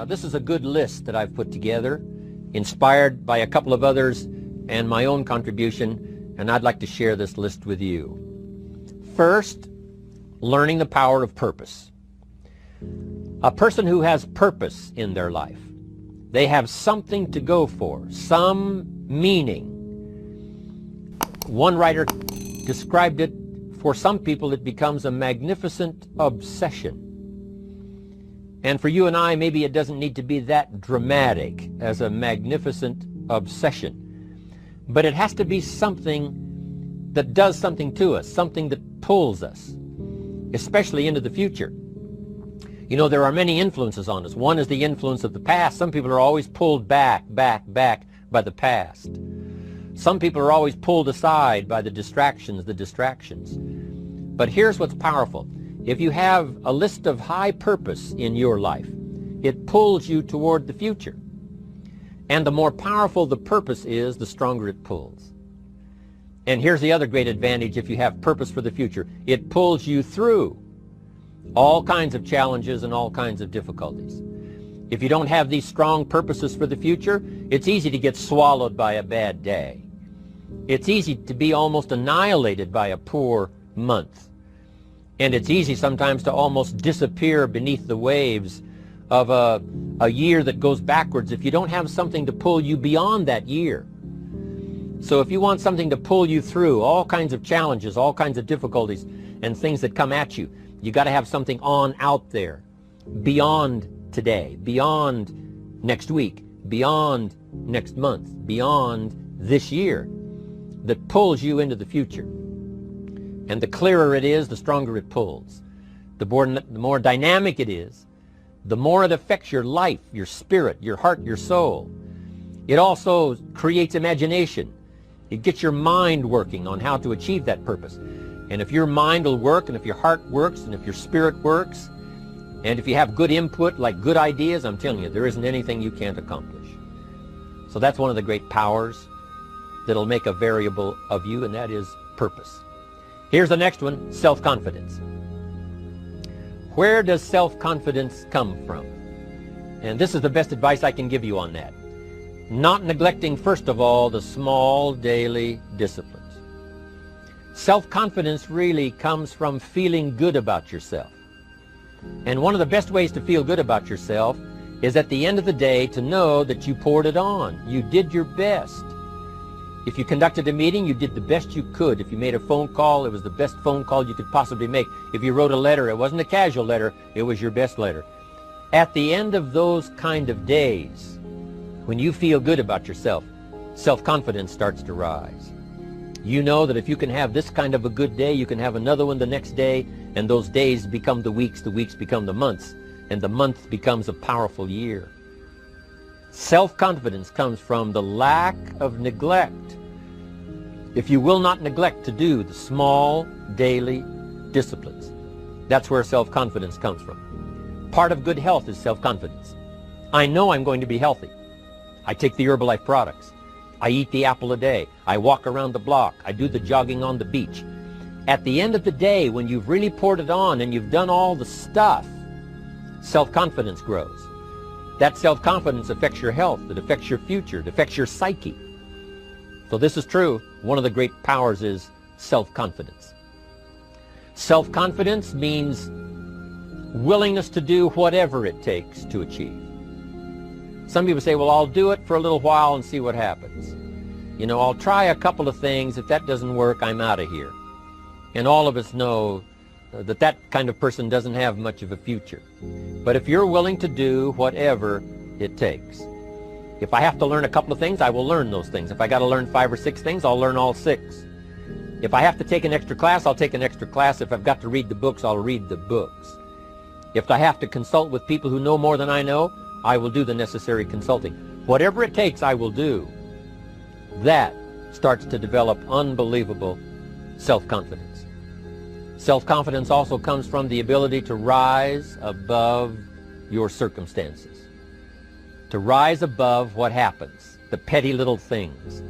This is a good list that I've put together, inspired by a couple of others and my own contribution, and I'd like to share this list with you. First, learning the power of purpose. A person who has purpose in their life, they have something to go for, some meaning. One writer described it, for some people it becomes a magnificent obsession. And for you and I, maybe it doesn't need to be that dramatic as a magnificent obsession. But it has to be something that does something to us, something that pulls us, especially into the future. You know, there are many influences on us. One is the influence of the past. Some people are always pulled back by the past. Some people are always pulled aside by the distractions. But here's what's powerful. If you have a list of high purpose in your life, it pulls you toward the future. And the more powerful the purpose is, the stronger it pulls. And here's the other great advantage if you have purpose for the future. It pulls you through all kinds of challenges and all kinds of difficulties. If you don't have these strong purposes for the future, it's easy to get swallowed by a bad day. It's easy to be almost annihilated by a poor month. And it's easy sometimes to almost disappear beneath the waves of a year that goes backwards if you don't have something to pull you beyond that year. So if you want something to pull you through all kinds of challenges, all kinds of difficulties and things that come at you, you got to have something on out there, beyond today, beyond next week, beyond next month, beyond this year, that pulls you into the future. And the clearer it is, the stronger it pulls. The more dynamic it is, the more it affects your life, your spirit, your heart, your soul. It also creates imagination. It gets your mind working on how to achieve that purpose. And if your mind will work, and if your heart works, and if your spirit works, and if you have good input, like good ideas, I'm telling you, there isn't anything you can't accomplish. So that's one of the great powers that'll make a variable of you, and that is purpose. Here's the next one, self-confidence. Where does self-confidence come from? And this is the best advice I can give you on that. Not neglecting, first of all, the small daily disciplines. Self-confidence really comes from feeling good about yourself. And one of the best ways to feel good about yourself is at the end of the day to know that you poured it on. You did your best. If you conducted a meeting, you did the best you could. If you made a phone call, it was the best phone call you could possibly make. If you wrote a letter, it wasn't a casual letter, it was your best letter. At the end of those kind of days, when you feel good about yourself, self-confidence starts to rise. You know that if you can have this kind of a good day, you can have another one the next day, and those days become the weeks become the months, and the month becomes a powerful year. Self-confidence comes from the lack of neglect. If you will not neglect to do the small daily disciplines, that's where self-confidence comes from. Part of good health is self-confidence. I know I'm going to be healthy. I take the Herbalife products. I eat the apple a day. I walk around the block. I do the jogging on the beach. At the end of the day, when you've really poured it on and you've done all the stuff, self-confidence grows. That self-confidence affects your health, it affects your future, it affects your psyche. So this is true. One of the great powers is self-confidence. Self-confidence means willingness to do whatever it takes to achieve. Some people say, well, I'll do it for a little while and see what happens. You know, I'll try a couple of things. If that doesn't work, I'm out of here. And all of us know that that kind of person doesn't have much of a future. But if you're willing to do whatever it takes, if I have to learn a couple of things, I will learn those things. If I got to learn 5 or 6 things, I'll learn all 6. If I have to take an extra class, I'll take an extra class. If I've got to read the books, I'll read the books. If I have to consult with people who know more than I know, I will do the necessary consulting. Whatever it takes, I will do. That starts to develop unbelievable self-confidence. Self-confidence also comes from the ability to rise above your circumstances, to rise above what happens, the petty little things,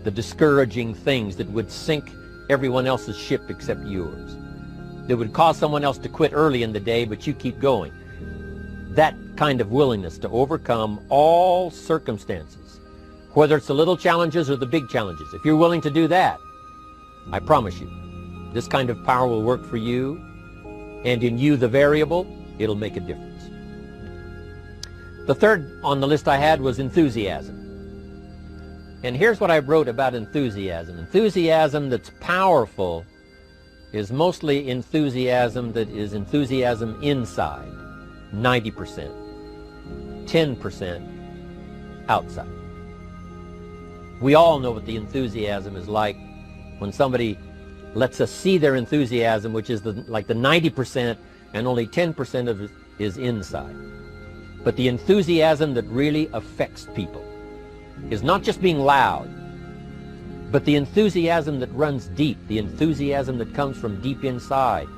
the discouraging things that would sink everyone else's ship except yours, that would cause someone else to quit early in the day, but you keep going. That kind of willingness to overcome all circumstances, whether it's the little challenges or the big challenges, if you're willing to do that, I promise you, this kind of power will work for you, and in you, the variable, it'll make a difference. The third on the list I had was enthusiasm. And here's what I wrote about enthusiasm. Enthusiasm that's powerful is mostly enthusiasm that is enthusiasm inside, 90%, 10% outside. We all know what the enthusiasm is like when somebody lets us see their enthusiasm, which is like the 90%, and only 10% of it is inside. But the enthusiasm that really affects people is not just being loud, but the enthusiasm that runs deep, the enthusiasm that comes from deep inside,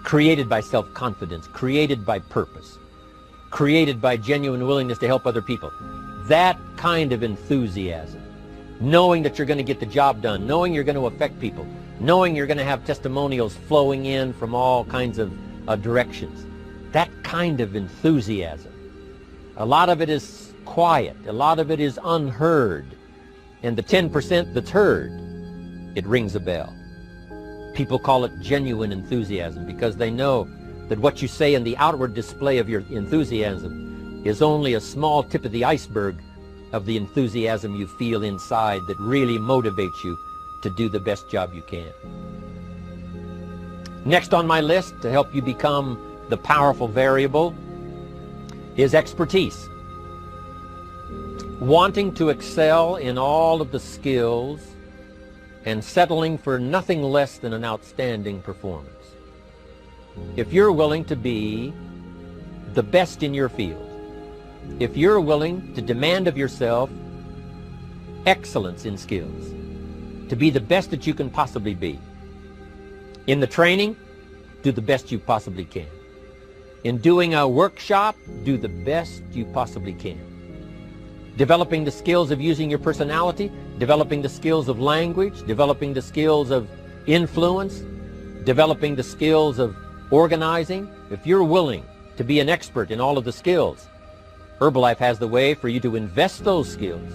created by self-confidence, created by purpose, created by genuine willingness to help other people. That kind of enthusiasm, knowing that you're going to get the job done, knowing you're going to affect people, knowing you're going to have testimonials flowing in from all kinds of directions. That kind of enthusiasm. A lot of it is quiet. A lot of it is unheard. And the 10% that's heard, it rings a bell. People call it genuine enthusiasm because they know that what you say in the outward display of your enthusiasm is only a small tip of the iceberg of the enthusiasm you feel inside that really motivates you to do the best job you can. Next on my list to help you become the powerful variable is expertise. Wanting to excel in all of the skills and settling for nothing less than an outstanding performance. If you're willing to be the best in your field, if you're willing to demand of yourself excellence in skills, to be the best that you can possibly be. In the training, do the best you possibly can. In doing a workshop, do the best you possibly can. Developing the skills of using your personality, developing the skills of language, developing the skills of influence, developing the skills of organizing. If you're willing to be an expert in all of the skills, Herbalife has the way for you to invest those skills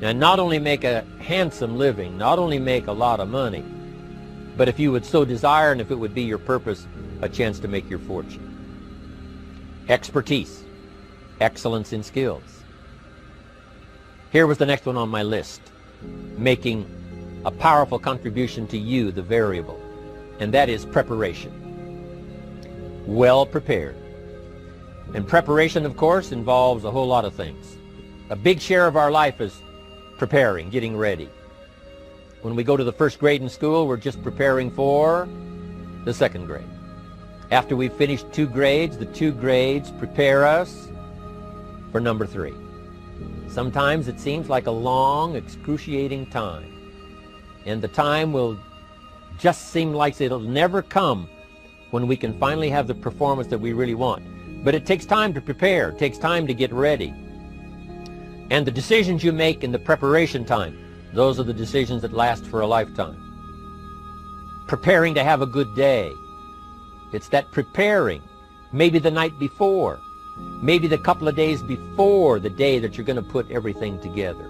and not only make a handsome living, not only make a lot of money, but if you would so desire and if it would be your purpose, a chance to make your fortune. Expertise, excellence in skills. Here was the next one on my list, making a powerful contribution to you, the variable, and that is preparation. Well prepared. And preparation, of course, involves a whole lot of things. A big share of our life is preparing, getting ready. When we go to the first grade in school, we're just preparing for the second grade. After we've finished 2 grades, the 2 grades prepare us for number 3. Sometimes it seems like a long, excruciating time. And the time will just seem like it'll never come when we can finally have the performance that we really want. But it takes time to prepare. It takes time to get ready. And the decisions you make in the preparation time, those are the decisions that last for a lifetime. Preparing to have a good day. It's that preparing, maybe the night before, maybe the couple of days before the day that you're going to put everything together.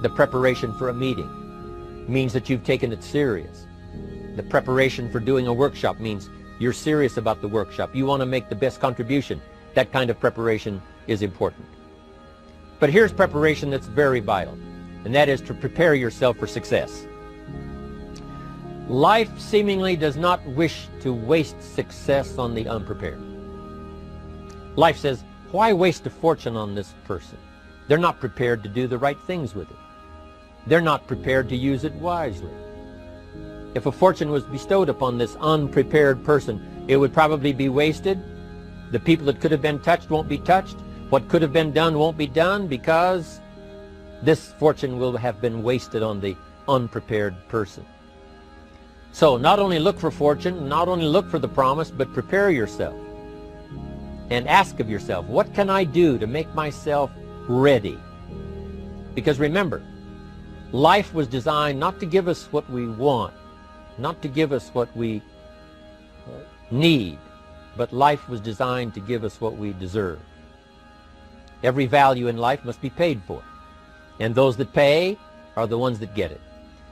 The preparation for a meeting means that you've taken it serious. The preparation for doing a workshop means you're serious about the workshop. You want to make the best contribution. That kind of preparation is important. But here's preparation that's very vital, and that is to prepare yourself for success. Life seemingly does not wish to waste success on the unprepared. Life says, why waste a fortune on this person? They're not prepared to do the right things with it. They're not prepared to use it wisely. If a fortune was bestowed upon this unprepared person, it would probably be wasted. The people that could have been touched won't be touched. What could have been done won't be done because this fortune will have been wasted on the unprepared person. So not only look for fortune, not only look for the promise, but prepare yourself and ask of yourself, what can I do to make myself ready? Because remember, life was designed not to give us what we want, not to give us what we need, but life was designed to give us what we deserve. Every value in life must be paid for, and those that pay are the ones that get it.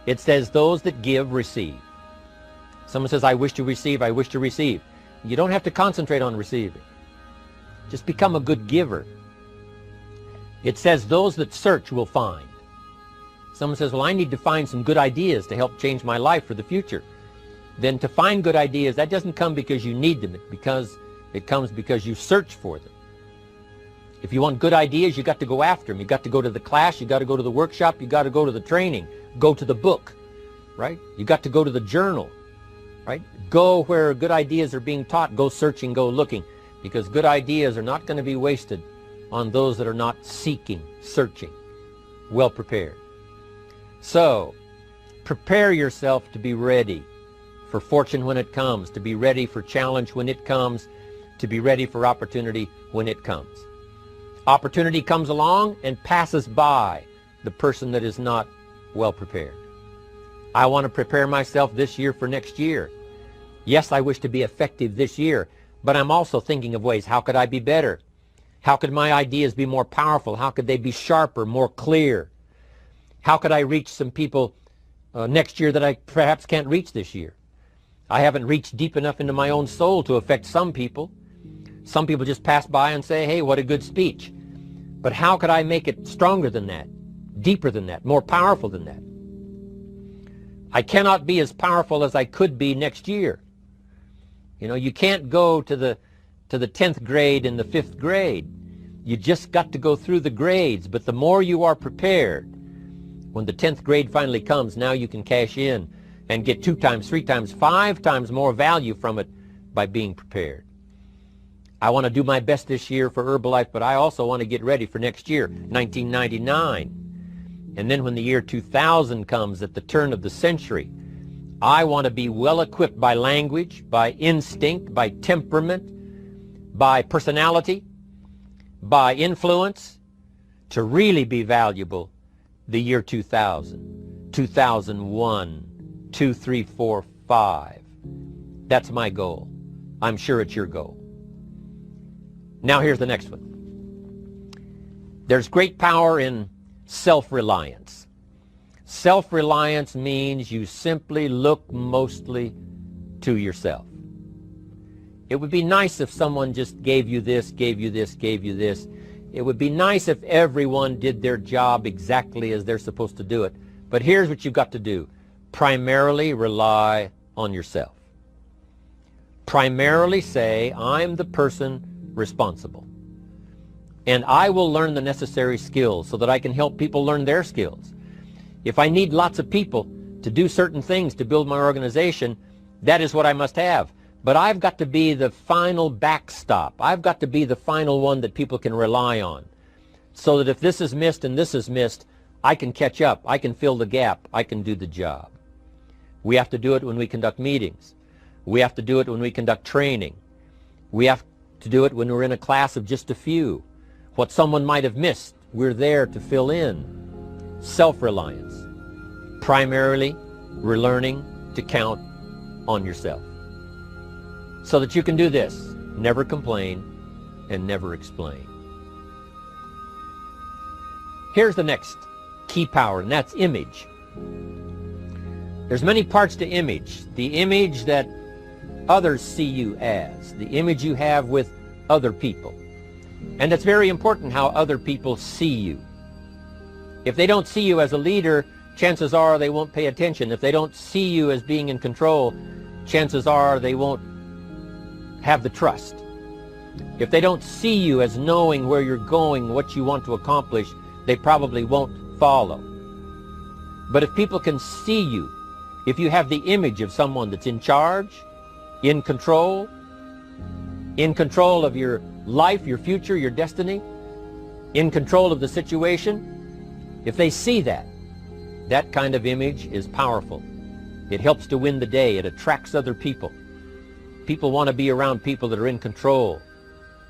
It says those that give receive. Someone says, I wish to receive, I wish to receive. You don't have to concentrate on receiving. Just become a good giver. It says those that search will find. Someone says, well, I need to find some good ideas to help change my life for the future. Then to find good ideas, that doesn't come because you need them. It comes because you search for them. If you want good ideas, you got to go after them. You got to go to the class, you got to go to the workshop, you got to go to the training, go to the book, right? You got to go to the journal, right? Go where good ideas are being taught, go searching, go looking, because good ideas are not going to be wasted on those that are not seeking, searching, well prepared. So, prepare yourself to be ready for fortune when it comes, to be ready for challenge when it comes, to be ready for opportunity when it comes. Opportunity comes along and passes by the person that is not well prepared. I want to prepare myself this year for next year. Yes, I wish to be effective this year, but I'm also thinking of ways, how could I be better? How could my ideas be more powerful? How could they be sharper, more clear? How could I reach some people next year that I perhaps can't reach this year? I haven't reached deep enough into my own soul to affect some people. Some people just pass by and say, hey, what a good speech. But how could I make it stronger than that, deeper than that, more powerful than that? I cannot be as powerful as I could be next year. You know, you can't go to the 10th grade in the 5th grade. You just got to go through the grades. But the more you are prepared, when the 10th grade finally comes, now you can cash in and get 2 times, 3 times, 5 times more value from it by being prepared. I want to do my best this year for Herbalife, but I also want to get ready for next year, 1999. And then when the year 2000 comes at the turn of the century, I want to be well equipped by language, by instinct, by temperament, by personality, by influence, to really be valuable the year 2000, 2001, 2, 3, 4, 5. That's my goal. I'm sure it's your goal. Now here's the next one. There's great power in self-reliance. Self-reliance means you simply look mostly to yourself. It would be nice if someone just gave you this, gave you this, gave you this. It would be nice if everyone did their job exactly as they're supposed to do it. But here's what you've got to do. Primarily rely on yourself. Primarily say, I'm the person responsible. And I will learn the necessary skills so that I can help people learn their skills. If I need lots of people to do certain things to build my organization, that is what I must have. But I've got to be the final backstop. I've got to be the final one that people can rely on. So that if this is missed and this is missed, I can catch up. I can fill the gap. I can do the job. We have to do it when we conduct meetings. We have to do it when we conduct training. We have to do it when we're in a class of just a few. What someone might have missed, we're there to fill in. Self-reliance. Primarily, we're learning to count on yourself. So that you can do this, never complain and never explain. Here's the next key power, and that's image. There's many parts to image. The image that others see you as, the image you have with other people. And it's very important how other people see you. If they don't see you as a leader, chances are they won't pay attention. If they don't see you as being in control, chances are they won't have the trust. If they don't see you as knowing where you're going, what you want to accomplish, they probably won't follow. But if people can see you, if you have the image of someone that's in charge, in control of your life, your future, your destiny, in control of the situation, if they see that, that kind of image is powerful. It helps to win the day. It attracts other people. People want to be around people that are in control,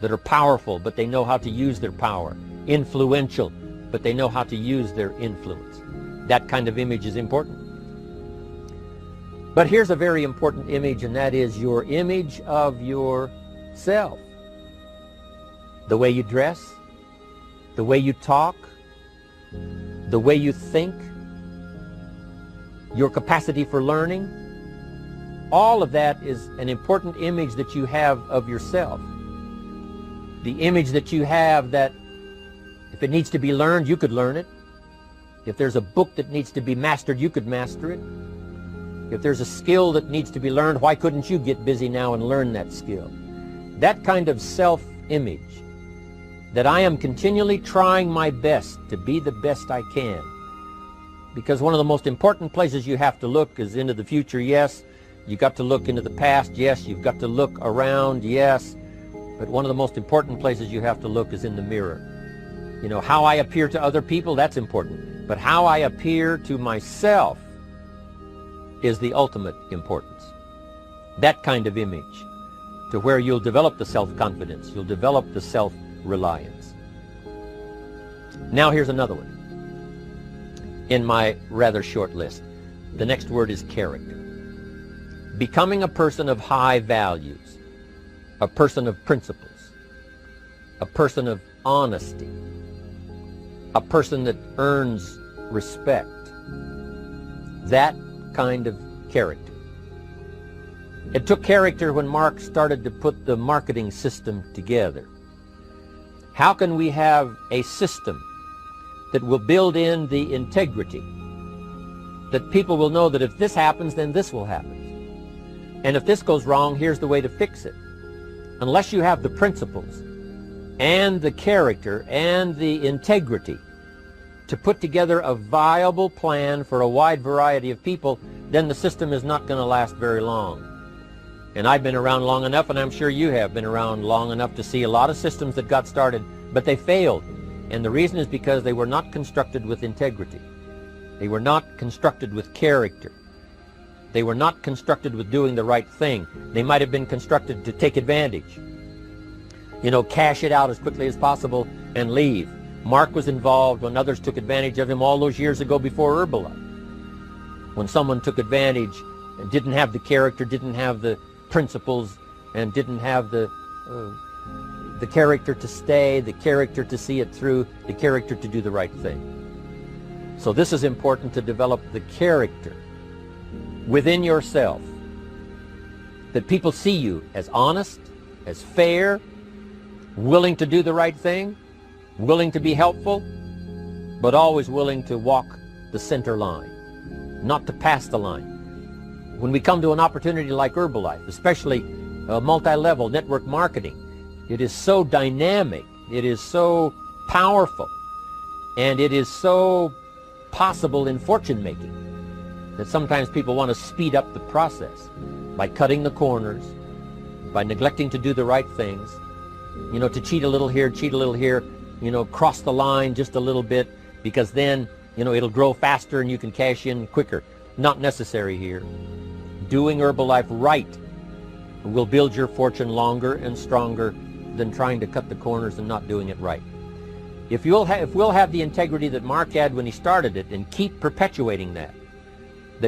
that are powerful, but they know how to use their power. Influential, but they know how to use their influence. That kind of image is important. But here's a very important image, and that is your image of yourself. self. The way you dress, the way you talk, the way you think, your capacity for learning, all of that is an important image that you have of yourself. The image that you have that if it needs to be learned, you could learn it. If there's a book that needs to be mastered, you could master it. If there's a skill that needs to be learned, why couldn't you get busy now and learn that skill? That kind of self-image, that I am continually trying my best to be the best I can. Because one of the most important places you have to look is into the future, yes. You've got to look into the past, yes. You've got to look around, yes. But one of the most important places you have to look is in the mirror. You know, how I appear to other people, that's important. But how I appear to myself is the ultimate importance. That kind of image, to where you'll develop the self-confidence, you'll develop the self-reliance. Now here's another one in my rather short list. The next word is character. Becoming a person of high values, a person of principles, a person of honesty, a person that earns respect. That kind of character. It took character when Mark started to put the marketing system together. How can we have a system that will build in the integrity, that people will know that if this happens, then this will happen. And if this goes wrong, here's the way to fix it. Unless you have the principles and the character and the integrity to put together a viable plan for a wide variety of people, then the system is not going to last very long. And I've been around long enough, and I'm sure you have been around long enough to see a lot of systems that got started, but they failed. And the reason is because they were not constructed with integrity. They were not constructed with character. They were not constructed with doing the right thing. They might have been constructed to take advantage. You know, cash it out as quickly as possible and leave. Mark was involved when others took advantage of him all those years ago before Herbalife. When someone took advantage and didn't have the character, didn't have the principles, and didn't have the character to stay, the character to see it through, the character to do the right thing. So this is important, to develop the character within yourself, that people see you as honest, as fair, willing to do the right thing, willing to be helpful, but always willing to walk the center line, not to pass the line. When we come to an opportunity like Herbalife, especially multi-level network marketing, it is so dynamic, it is so powerful, and it is so possible in fortune making that sometimes people want to speed up the process by cutting the corners, by neglecting to do the right things, you know, to cheat a little here, you know, cross the line just a little bit, because then, you know, it'll grow faster and you can cash in quicker. Not necessary here. Doing Herbalife right will build your fortune longer and stronger than trying to cut the corners and not doing it right. If we'll have the integrity that Mark had when he started it, and keep perpetuating that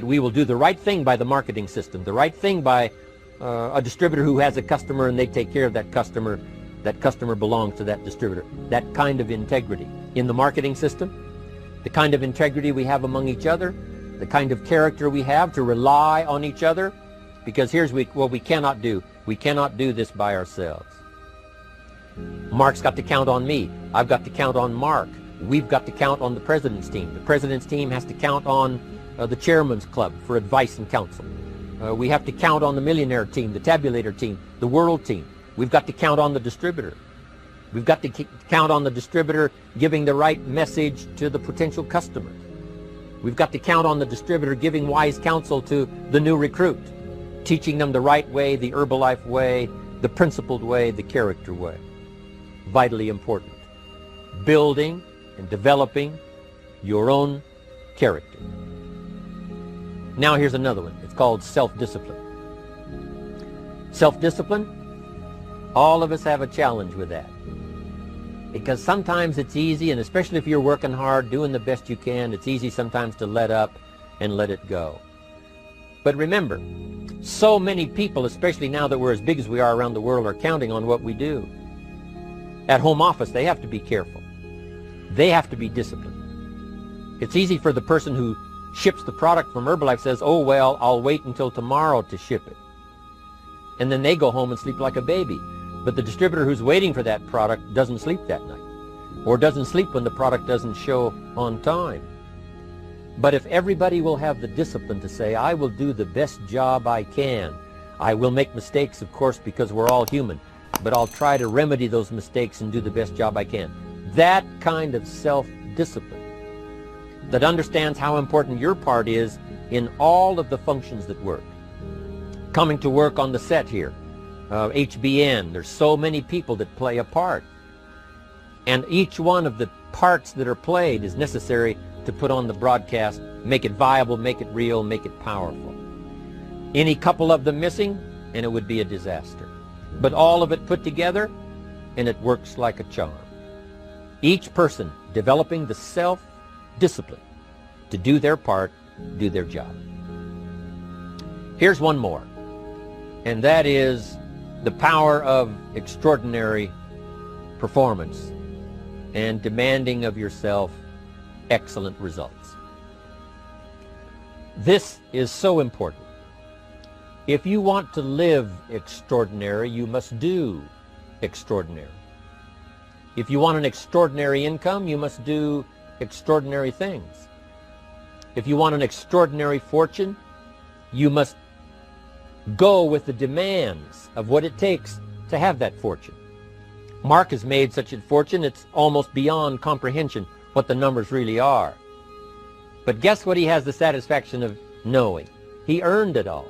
we will do the right thing by the marketing system, the right thing by a distributor who has a customer and they take care of that customer belongs to that distributor. That kind of integrity in the marketing system, the kind of integrity we have among each other, the kind of character we have to rely on each other, because here's what we cannot do. We cannot do this by ourselves. Mark's got to count on me. I've got to count on Mark. We've got to count on the president's team. The president's team has to count on the chairman's club for advice and counsel. We have to count on the millionaire team, the tabulator team, the world team. We've got to count on the distributor. We've got to count on the distributor giving the right message to the potential customers. We've got to count on the distributor giving wise counsel to the new recruit, teaching them the right way, the Herbalife way, the principled way, the character way. Vitally important. Building and developing your own character. Now here's another one. It's called self-discipline. Self-discipline, all of us have a challenge with that. Because sometimes it's easy, and especially if you're working hard, doing the best you can, it's easy sometimes to let up and let it go. But remember, so many people, especially now that we're as big as we are around the world, are counting on what we do. At home office, they have to be careful. They have to be disciplined. It's easy for the person who ships the product from Herbalife says, oh, well, I'll wait until tomorrow to ship it. And then they go home and sleep like a baby. But the distributor who's waiting for that product doesn't sleep that night, or doesn't sleep when the product doesn't show on time. But if everybody will have the discipline to say, I will do the best job I can. I will make mistakes, of course, because we're all human, but I'll try to remedy those mistakes and do the best job I can. That kind of self-discipline that understands how important your part is in all of the functions that work. Coming to work on the set here, HBN, there's so many people that play a part. And each one of the parts that are played is necessary to put on the broadcast, make it viable, make it real, make it powerful. Any couple of them missing, and it would be a disaster. But all of it put together, and it works like a charm. Each person developing the self-discipline to do their part, do their job. Here's one more, and that is the power of extraordinary performance and demanding of yourself excellent results. This is so important. If you want to live extraordinary, you must do extraordinary. If you want an extraordinary income, you must do extraordinary things. If you want an extraordinary fortune, you must go with the demands of what it takes to have that fortune. Mark has made such a fortune, it's almost beyond comprehension what the numbers really are. But guess what he has the satisfaction of knowing? He earned it all.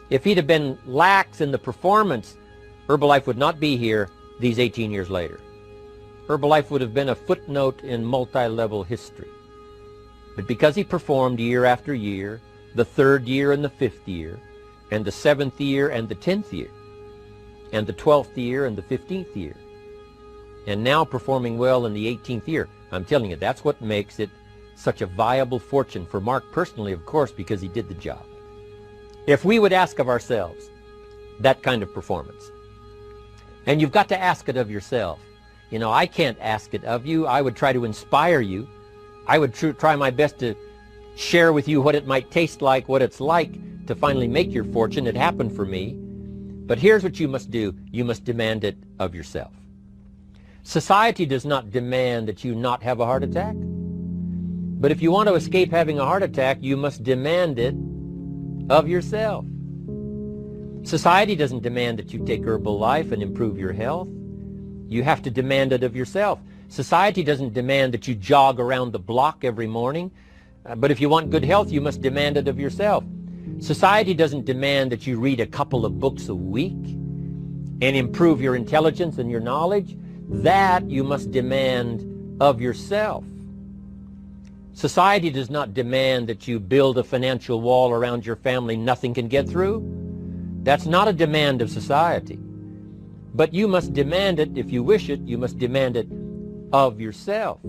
If he'd have been lax in the performance, Herbalife would not be here these 18 years later. Herbalife would have been a footnote in multi-level history. But because he performed year after year, the 3rd year and the 5th year, and the 7th year and the 10th year, and the 12th year and the 15th year, and now performing well in the 18th year, I'm telling you, that's what makes it such a viable fortune for Mark personally, of course, because he did the job. If we would ask of ourselves that kind of performance, and you've got to ask it of yourself. You know, I can't ask it of you. I would try to inspire you. I would try my best to share with you what it might taste like, what it's like to finally make your fortune. It happened for me. But here's what you must do. You must demand it of yourself. Society does not demand that you not have a heart attack. But if you want to escape having a heart attack, you must demand it of yourself. Society doesn't demand that you take Herbalife and improve your health. You have to demand it of yourself. Society doesn't demand that you jog around the block every morning. But if you want good health, you must demand it of yourself. Society doesn't demand that you read a couple of books a week and improve your intelligence and your knowledge. That you must demand of yourself. Society does not demand that you build a financial wall around your family nothing can get through. That's not a demand of society. But you must demand it, if you wish it, you must demand it of yourself.